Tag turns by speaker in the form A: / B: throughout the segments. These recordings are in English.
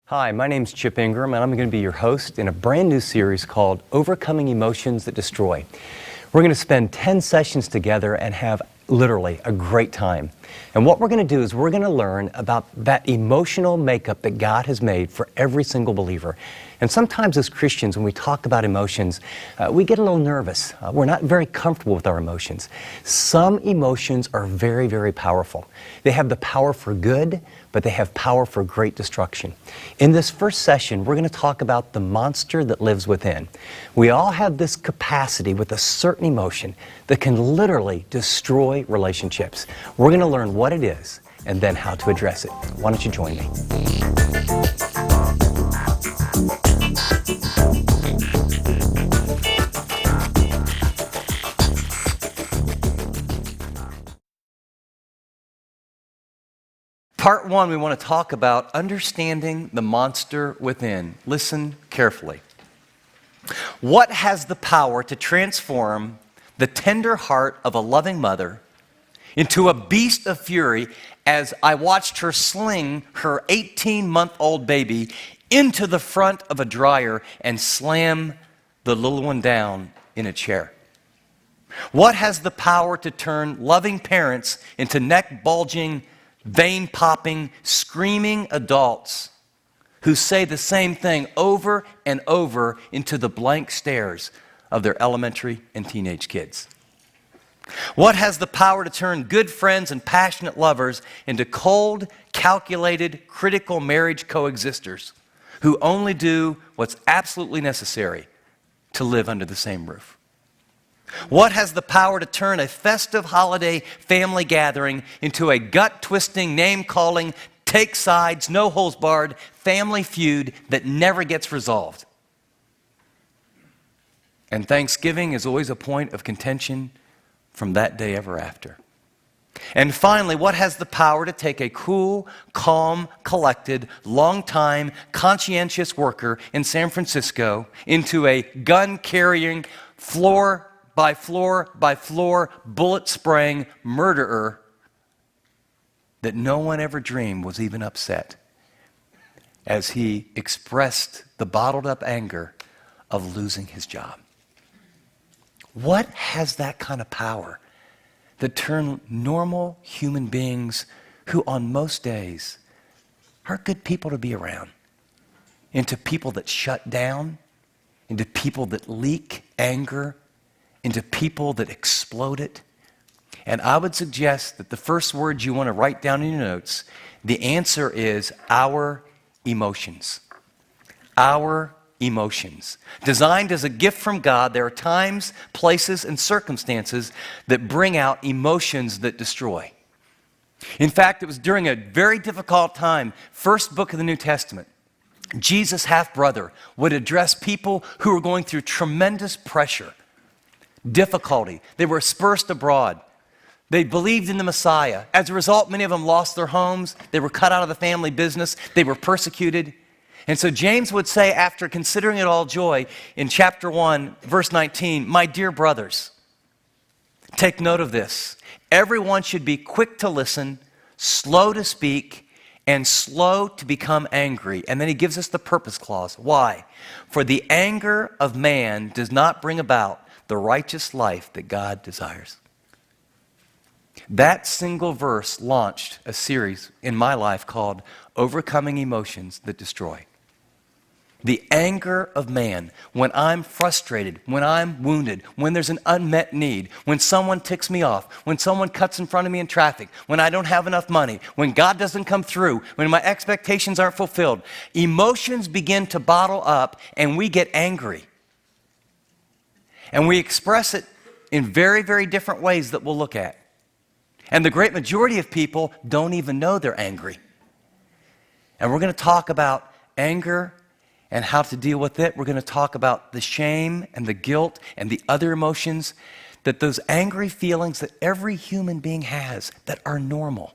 A: Hi, my name's Chip Ingram, and I'm going to be your host in a brand new series called Overcoming Emotions That Destroy. We're going to spend 10 sessions together and have literally a great time. And what we're going to do is we're going to learn about that emotional makeup that God has made for every single believer. And sometimes as Christians, when we talk about emotions, we get a little nervous. We're not very comfortable with our emotions. Some emotions are very, very powerful. They have the power for good, but they have power for great destruction. In this first session, we're going to talk about the monster that lives within. We all have this capacity with a certain emotion that can literally destroy relationships. We're going to learn what it is and then how to address it. Why don't you join me? Part one, we want to talk about understanding the monster within. Listen carefully. What has the power to transform the tender heart of a loving mother into a beast of fury as I watched her sling her 18-month-old baby into the front of a dryer and slam the little one down in a chair? What has the power to turn loving parents into neck-bulging, vein-popping, screaming adults who say the same thing over and over into the blank stares of their elementary and teenage kids? What has the power to turn good friends and passionate lovers into cold, calculated, critical marriage coexisters who only do what's absolutely necessary to live under the same roof? What has the power to turn a festive holiday family gathering into a gut-twisting, name-calling, take sides, no-holds-barred family feud that never gets resolved? And Thanksgiving is always a point of contention from that day ever after. And finally, what has the power to take a cool, calm, collected, long-time, conscientious worker in San Francisco into a gun-carrying, floor by floor, bullet-spraying murderer that no one ever dreamed was even upset as he expressed the bottled-up anger of losing his job? What has that kind of power that turn normal human beings who on most days are good people to be around into people that shut down, into people that leak anger, into people that explode it? And I would suggest that the first words you want to write down in your notes, the answer is our emotions. Our emotions. Designed as a gift from God, there are times, places, and circumstances that bring out emotions that destroy. In fact, it was during a very difficult time, first book of the New Testament, Jesus' half-brother would address people who were going through tremendous pressure, difficulty. They were dispersed abroad. They believed in the Messiah. As a result, many of them lost their homes. They were cut out of the family business. They were persecuted. And so James would say, after considering it all joy, in chapter 1, verse 19, "My dear brothers, take note of this. Everyone should be quick to listen, slow to speak, and slow to become angry." And then he gives us the purpose clause. Why? "For the anger of man does not bring about the righteous life that God desires." That single verse launched a series in my life called Overcoming Emotions That Destroy. The anger of man, when I'm frustrated, when I'm wounded, when there's an unmet need, when someone ticks me off, when someone cuts in front of me in traffic, when I don't have enough money, when God doesn't come through, when my expectations aren't fulfilled, emotions begin to bottle up and we get angry. And we express it in very, very different ways that we'll look at. And the great majority of people don't even know they're angry. And we're going to talk about anger and how to deal with it. We're going to talk about the shame and the guilt and the other emotions, that those angry feelings that every human being has that are normal.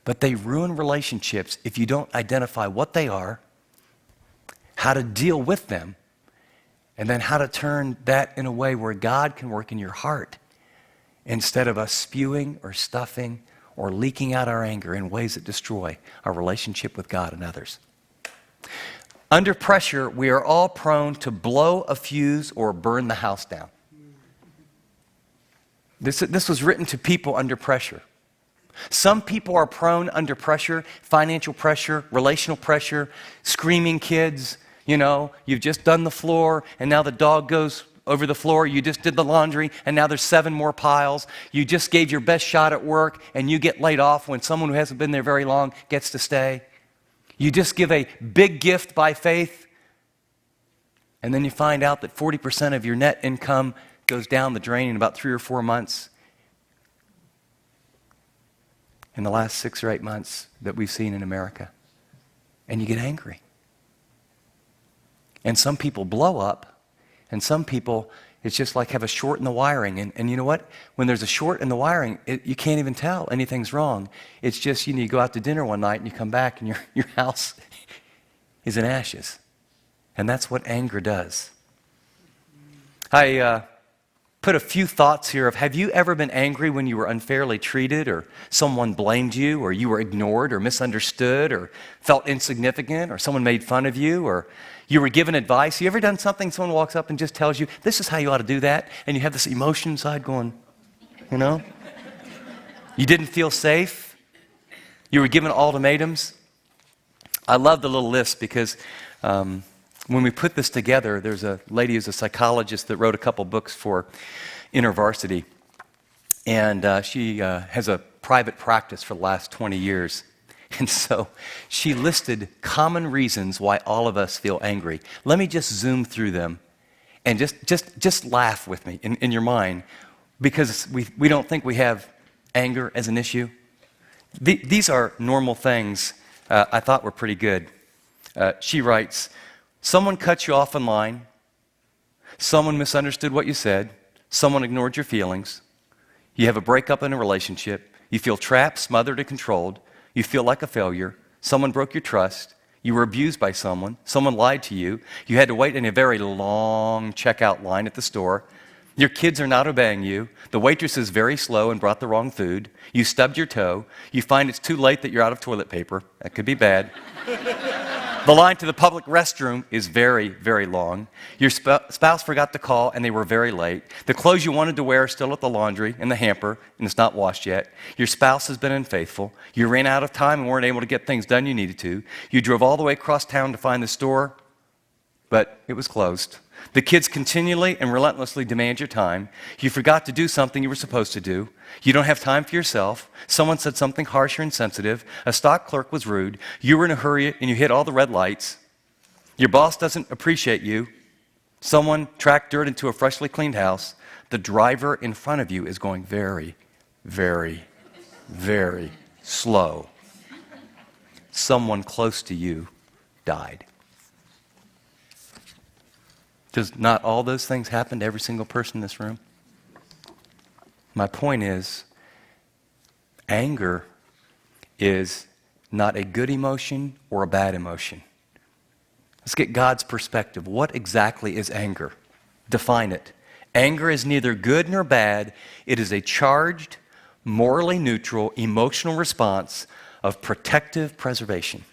A: But they ruin relationships if you don't identify what they are, how to deal with them, and then how to turn that in a way where God can work in your heart instead of us spewing or stuffing or leaking out our anger in ways that destroy our relationship with God and others. Under pressure, we are all prone to blow a fuse or burn the house down. This was written to people under pressure. Some people are prone under pressure, financial pressure, relational pressure, screaming kids. You know, you've just done the floor, and now the dog goes over the floor. You just did the laundry, and now there's 7 more piles. You just gave your best shot at work, and you get laid off when someone who hasn't been there very long gets to stay. You just give a big gift by faith, and then you find out that 40% of your net income goes down the drain in about 3 or 4 months. In the last 6 or 8 months that we've seen in America. And you get angry. And some people blow up, and some people, it's just like have a short in the wiring. And you know what? When there's a short in the wiring, you can't even tell anything's wrong. It's just, you go out to dinner one night and you come back and your house is in ashes. And that's what anger does. I put a few thoughts here of, have you ever been angry when you were unfairly treated, or someone blamed you, or you were ignored or misunderstood, or felt insignificant, or someone made fun of you, or you were given advice? You ever done something, someone walks up and just tells you, this is how you ought to do that, and you have this emotion inside going, you know? You didn't feel safe. You were given ultimatums. I love the little list because when we put this together, there's a lady who's a psychologist that wrote a couple books for InterVarsity, and she has a private practice for the last 20 years. And so she listed common reasons why all of us feel angry. Let me just zoom through them and just laugh with me in your mind, because we don't think we have anger as an issue. These are normal things I thought were pretty good. She writes, someone cut you off in line, someone misunderstood what you said, someone ignored your feelings, you have a breakup in a relationship, you feel trapped, smothered, and controlled, you feel like a failure, someone broke your trust, you were abused by someone lied to you, you had to wait in a very long checkout line at the store, your kids are not obeying you, the waitress is very slow and brought the wrong food, you stubbed your toe, you find it's too late that you're out of toilet paper, that could be bad. The line to the public restroom is very, very long. Your spouse forgot to call and they were very late. The clothes you wanted to wear are still at the laundry in the hamper and it's not washed yet. Your spouse has been unfaithful. You ran out of time and weren't able to get things done you needed to. You drove all the way across town to find the store, but it was closed. The kids continually and relentlessly demand your time. You forgot to do something you were supposed to do. You don't have time for yourself. Someone said something harsh or insensitive. A stock clerk was rude. You were in a hurry and you hit all the red lights. Your boss doesn't appreciate you. Someone tracked dirt into a freshly cleaned house. The driver in front of you is going very, very, very slow. Someone close to you died. Does not all those things happen to every single person in this room? My point is, anger is not a good emotion or a bad emotion. Let's get God's perspective. What exactly is anger? Define it. Anger is neither good nor bad. It is a charged, morally neutral, emotional response of protective preservation.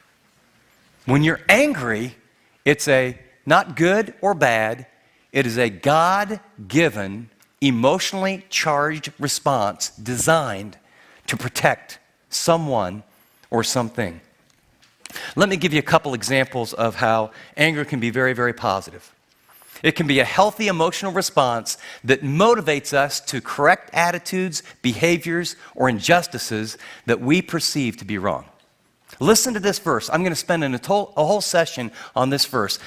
A: When you're angry, it's a not good or bad. It is a God-given, emotionally charged response designed to protect someone or something. Let me give you a couple examples of how anger can be very, very positive. It can be a healthy emotional response that motivates us to correct attitudes, behaviors, or injustices that we perceive to be wrong. Listen to this verse. I'm going to spend a whole session on this verse.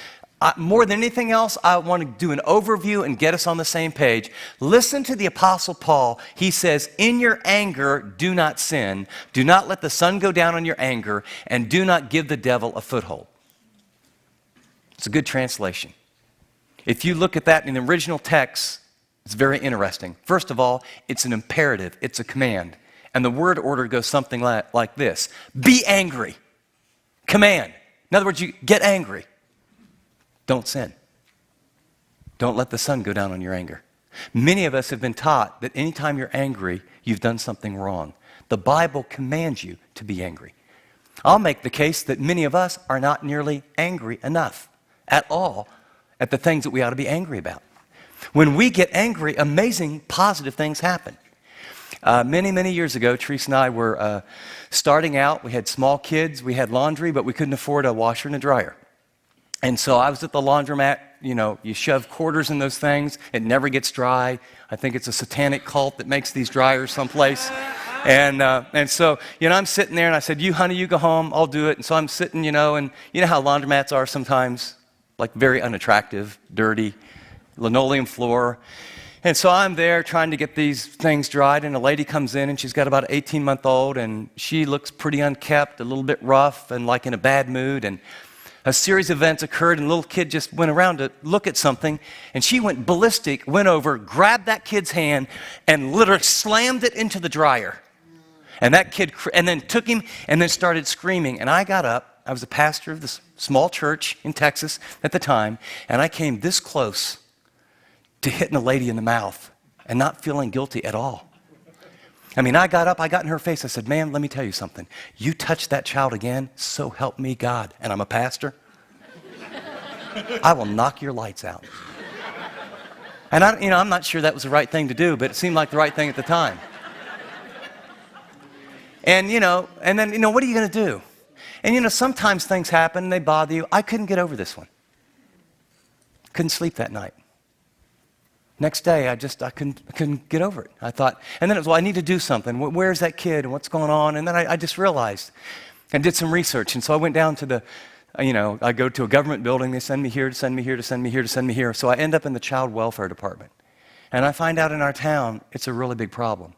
A: More than anything else, I want to do an overview and get us on the same page. Listen to the Apostle Paul. He says, in your anger, do not sin. Do not let the sun go down on your anger, and do not give the devil a foothold. It's a good translation. If you look at that in the original text, it's very interesting. First of all, it's an imperative. It's a command. And the word order goes something like this. Be angry. Command. In other words, you get angry. Don't sin. Don't let the sun go down on your anger. Many of us have been taught that anytime you're angry, you've done something wrong. The Bible commands you to be angry. I'll make the case that many of us are not nearly angry enough at all at the things that we ought to be angry about. When we get angry, amazing positive things happen. Many years ago, Teresa and I were starting out. We had small kids, we had laundry, but we couldn't afford a washer and a dryer. And so I was at the laundromat. You know, you shove quarters in those things, it never gets dry. I think it's a satanic cult that makes these dryers someplace. And so, you know, I'm sitting there and I said, honey, you go home, I'll do it. And so I'm sitting, you know, and you know how laundromats are sometimes, like very unattractive, dirty, linoleum floor. And so I'm there trying to get these things dried, and a lady comes in and she's got about an 18-month-old, and she looks pretty unkept, a little bit rough and like in a bad mood. And a series of events occurred, and the little kid just went around to look at something, and she went ballistic, went over, grabbed that kid's hand, and literally slammed it into the dryer. And that kid, and then took him and then started screaming. And I got up. I was a pastor of this small church in Texas at the time, and I came this close to hitting a lady in the mouth and not feeling guilty at all. I mean, I got up, I got in her face, I said, ma'am, let me tell you something. You touch that child again, so help me God. And I'm a pastor. I will knock your lights out. And I'm not sure that was the right thing to do, but it seemed like the right thing at the time. And then what are you going to do? And sometimes things happen, they bother you. I couldn't get over this one. Couldn't sleep that night. Next day, I couldn't get over it. I thought, and then it was, I need to do something. Where's that kid and what's going on? And then I just realized, I did some research. And so I went down to I go to a government building. They send me here, to send me here, to send me here, to send me here. So I end up in the child welfare department. And I find out in our town, it's a really big problem.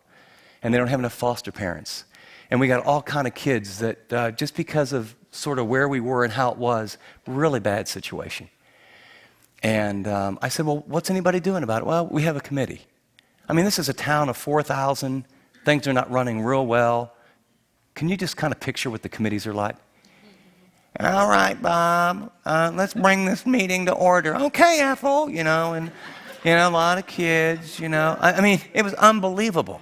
A: And they don't have enough foster parents. And we got all kind of kids that just because of sort of where we were and how it was, really bad situation. And I said, well, what's anybody doing about it? Well, we have a committee. I mean, this is a town of 4,000. Things are not running real well. Can you just kind of picture what the committees are like? All right, Bob, let's bring this meeting to order. Okay, Ethel, and a lot of kids, I mean, it was unbelievable.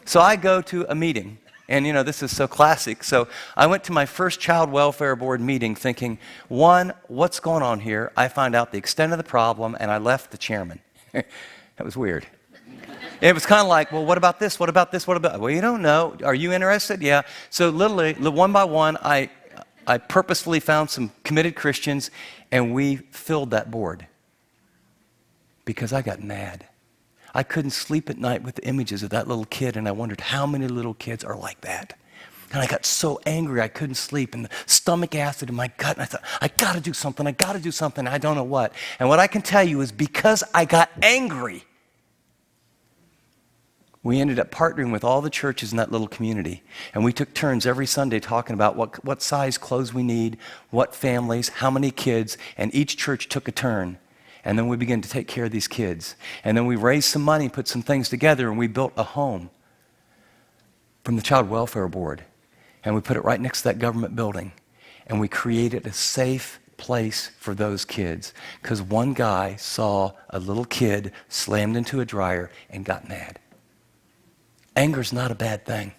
A: So I go to a meeting. And, this is so classic. So I went to my first child welfare board meeting thinking, one, what's going on here? I found out the extent of the problem, and I left the chairman. That was weird. It was kind of like, well, what about this? What about this? What about? Well, you don't know. Are you interested? Yeah. So literally, one by one, I purposefully found some committed Christians, and we filled that board because I got mad. I couldn't sleep at night with the images of that little kid, and I wondered how many little kids are like that. And I got so angry I couldn't sleep, and the stomach acid in my gut, and I thought, I got to do something, I don't know what. And what I can tell you is because I got angry, we ended up partnering with all the churches in that little community, and we took turns every Sunday talking about what size clothes we need, what families, how many kids, and each church took a turn. And then we began to take care of these kids. And then we raised some money, put some things together, and we built a home from the Child Welfare Board. And we put it right next to that government building. And we created a safe place for those kids. Because one guy saw a little kid slammed into a dryer and got mad. Anger's not a bad thing.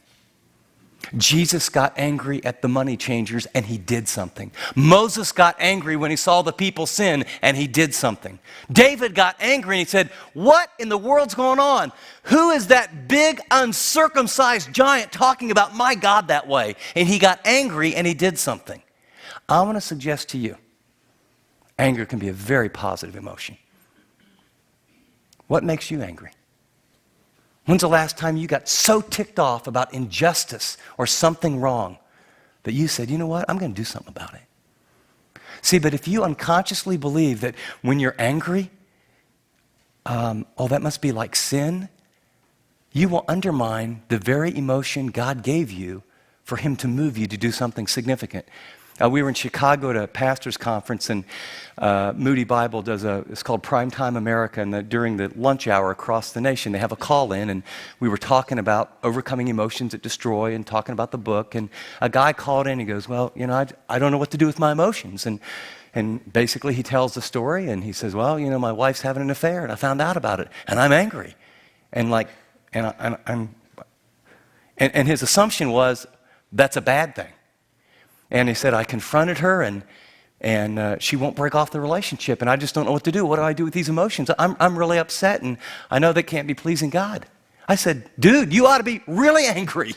A: Jesus got angry at the money changers, and he did something. Moses got angry when he saw the people sin, and he did something. David got angry, and he said, what in the world's going on? Who is that big, uncircumcised giant talking about my God that way? And he got angry, and he did something. I want to suggest to you, anger can be a very positive emotion. What makes you angry? When's the last time you got so ticked off about injustice or something wrong that you said, you know what, I'm going to do something about it? See, but if you unconsciously believe that when you're angry, that must be like sin, you will undermine the very emotion God gave you for him to move you to do something significant. We were in Chicago at a pastor's conference, and Moody Bible does it's called Primetime America, and during the lunch hour across the nation, they have a call-in, and we were talking about overcoming emotions that destroy and talking about the book, and a guy called in, he goes, well, I don't know what to do with my emotions, and basically he tells the story, and he says, well, my wife's having an affair, and I found out about it, and I'm angry, and his assumption was, that's a bad thing. And he said, I confronted her, and she won't break off the relationship, and I just don't know what to do. What do I do with these emotions? I'm really upset, and I know that can't be pleasing God. I said, dude, you ought to be really angry.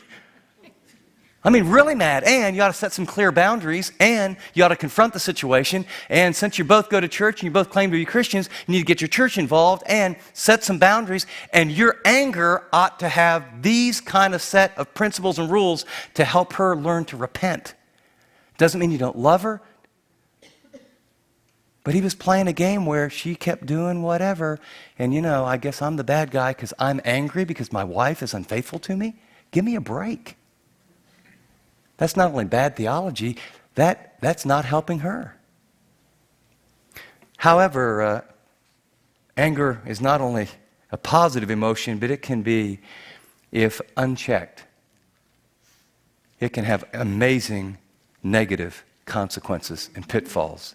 A: I mean, really mad, and you ought to set some clear boundaries, and you ought to confront the situation, and since you both go to church and you both claim to be Christians, you need to get your church involved and set some boundaries, and your anger ought to have these kind of set of principles and rules to help her learn to repent. Doesn't mean you don't love her, but he was playing a game where she kept doing whatever, and I guess I'm the bad guy because I'm angry because my wife is unfaithful to me? Give me a break. That's not only bad theology, that's not helping her. However, anger is not only a positive emotion, but it can be, if unchecked, it can have amazing negative consequences and pitfalls.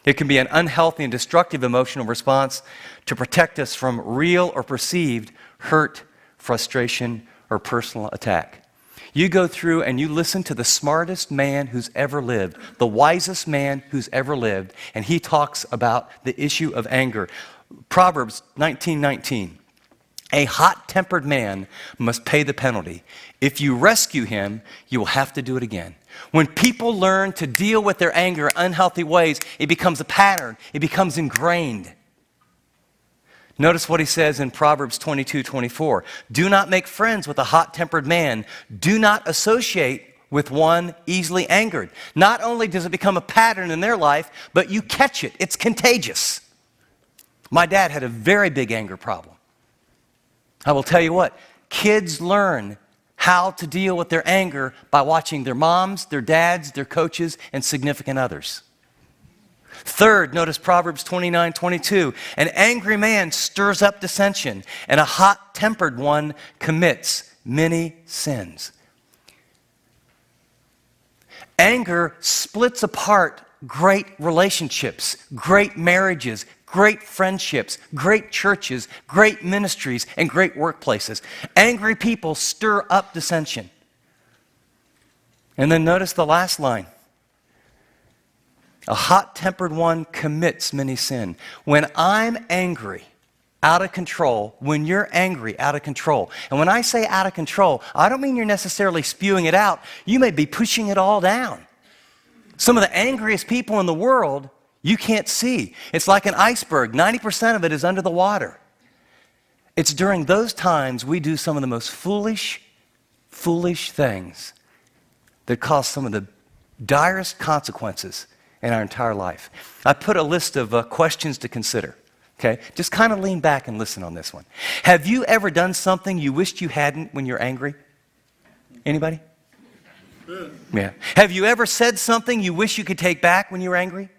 A: It can be an unhealthy and destructive emotional response to protect us from real or perceived hurt, frustration, or personal attack. You go through and you listen to the smartest man who's ever lived, the wisest man who's ever lived, and he talks about the issue of anger. Proverbs 19:19. A hot-tempered man must pay the penalty. If you rescue him, you will have to do it again. When people learn to deal with their anger in unhealthy ways, it becomes a pattern. It becomes ingrained. Notice what he says in Proverbs 22:24. Do not make friends with a hot-tempered man. Do not associate with one easily angered. Not only does it become a pattern in their life, but you catch it. It's contagious. My dad had a very big anger problem. I will tell you what, kids learn how to deal with their anger by watching their moms, their dads, their coaches, and significant others. Third, notice Proverbs 29:22. An angry man stirs up dissension, and a hot-tempered one commits many sins. Anger splits apart great relationships, great marriages, great friendships, great churches, great ministries, and great workplaces. Angry people stir up dissension. And then notice the last line. A hot-tempered one commits many sin. When I'm angry, out of control, when you're angry, out of control, and when I say out of control, I don't mean you're necessarily spewing it out. You may be pushing it all down. Some of the angriest people in the world you can't see. It's like an iceberg. 90% of it is under the water. It's during those times we do some of the most foolish things that cause some of the direst consequences in our entire life. I put a list of questions to consider, okay? Just kind of lean back and listen on this one. Have you ever done something you wished you hadn't when you're angry? Anybody? Yeah. Have you ever said something you wish you could take back when you were angry?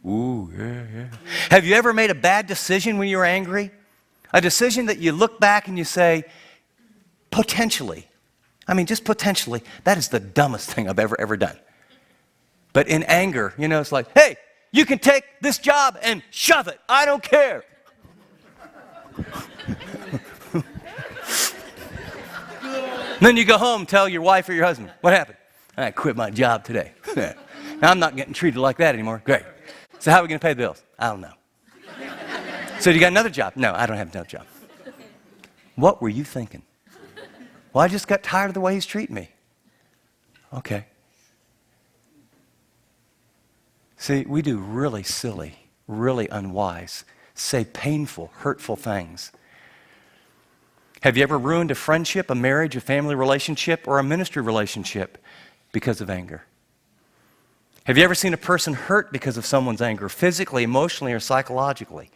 A: Ooh, yeah. Have you ever made a bad decision when you were angry? A decision that you look back and you say, potentially, just potentially, that is the dumbest thing I've ever done. But in anger, it's like, hey, you can take this job and shove it. I don't care. Then you go home, tell your wife or your husband, what happened? I quit my job today. Now I'm not getting treated like that anymore. Great. So how are we going to pay the bills? I don't know. So you got another job? No, I don't have another job. What were you thinking? Well, I just got tired of the way he's treating me. Okay. See, we do really silly, really unwise, say painful, hurtful things. Have you ever ruined a friendship, a marriage, a family relationship, or a ministry relationship because of anger? Have you ever seen a person hurt because of someone's anger, physically, emotionally, or psychologically?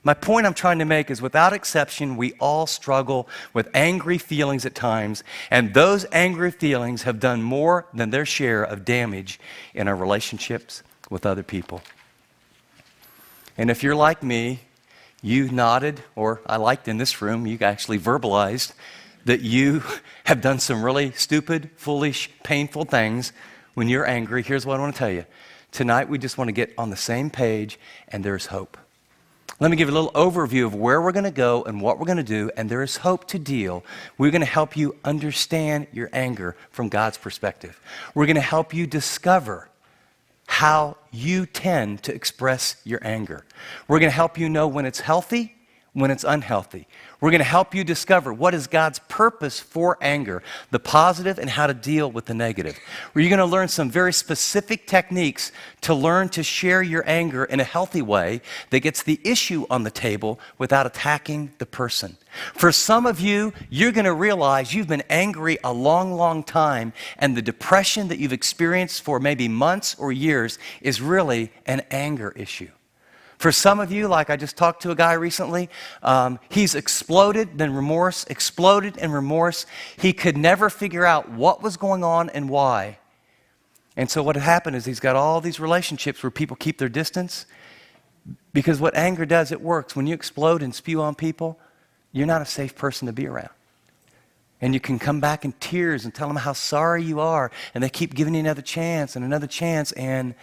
A: My point I'm trying to make is, without exception, we all struggle with angry feelings at times, and those angry feelings have done more than their share of damage in our relationships with other people. And if you're like me, you nodded, or I liked in this room, you actually verbalized that you have done some really stupid, foolish, painful things when you're angry. Here's what I want to tell you. Tonight, we just want to get on the same page, and there's hope. Let me give you a little overview of where we're going to go and what we're going to do, and there is hope to deal. We're going to help you understand your anger from God's perspective. We're going to help you discover how you tend to express your anger. We're going to help you know when it's healthy, when it's unhealthy. We're going to help you discover what is God's purpose for anger, the positive, and how to deal with the negative. You're going to learn some very specific techniques to learn to share your anger in a healthy way that gets the issue on the table without attacking the person. For some of you, you're going to realize you've been angry a long, long time, and the depression that you've experienced for maybe months or years is really an anger issue. For some of you, like I just talked to a guy recently, he's exploded, then remorse, exploded and remorse. He could never figure out what was going on and why. And so what had happened is he's got all these relationships where people keep their distance, because what anger does, it works. When you explode and spew on people, you're not a safe person to be around. And you can come back in tears and tell them how sorry you are, and they keep giving you another chance and another chance. And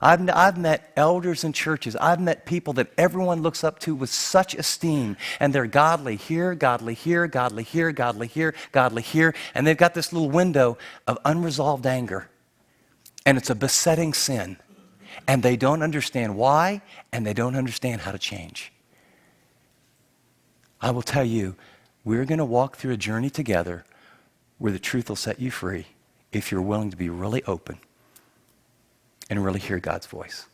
A: I've met elders in churches. I've met people that everyone looks up to with such esteem, and they're godly here, godly here, godly here, godly here, godly here, and they've got this little window of unresolved anger, and it's a besetting sin, and they don't understand why, and they don't understand how to change. I will tell you, we're going to walk through a journey together where the truth will set you free if you're willing to be really open and really hear God's voice.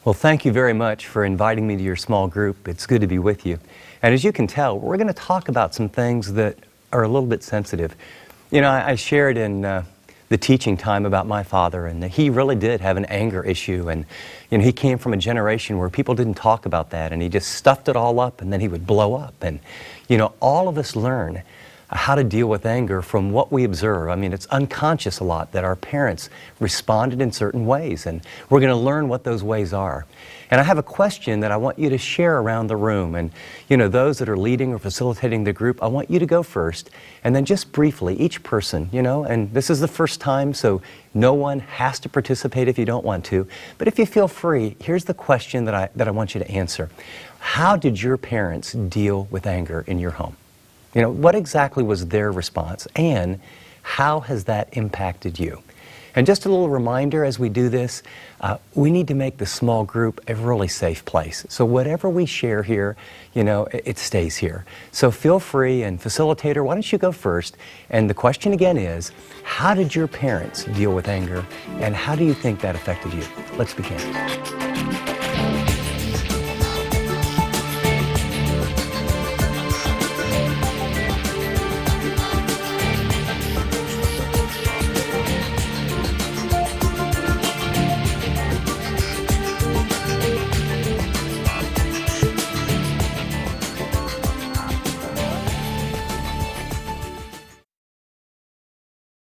A: Well, thank you very much for inviting me to your small group. It's good to be with you. And as you can tell, we're going to talk about some things that are a little bit sensitive. You know, I shared in the teaching time about my father, and he really did have an anger issue. And you know, he came from a generation where people didn't talk about that, and he just stuffed it all up, and then he would blow up. And you know, all of us learn how to deal with anger from what we observe. I mean, it's unconscious a lot that our parents responded in certain ways, and we're going to learn what those ways are. And I have a question that I want you to share around the room. And you know, those that are leading or facilitating the group, I want you to go first, and then just briefly, each person, you know, and this is the first time, so no one has to participate if you don't want to, but if you feel free, here's the question that I want you to answer. How did your parents deal with anger in your home? You know, what exactly was their response, and how has that impacted you? And just a little reminder as we do this, we need to make the small group a really safe place. So whatever we share here, you know, it stays here. So feel free, and facilitator, why don't you go first? And the question again is, how did your parents deal with anger, and how do you think that affected you? Let's begin.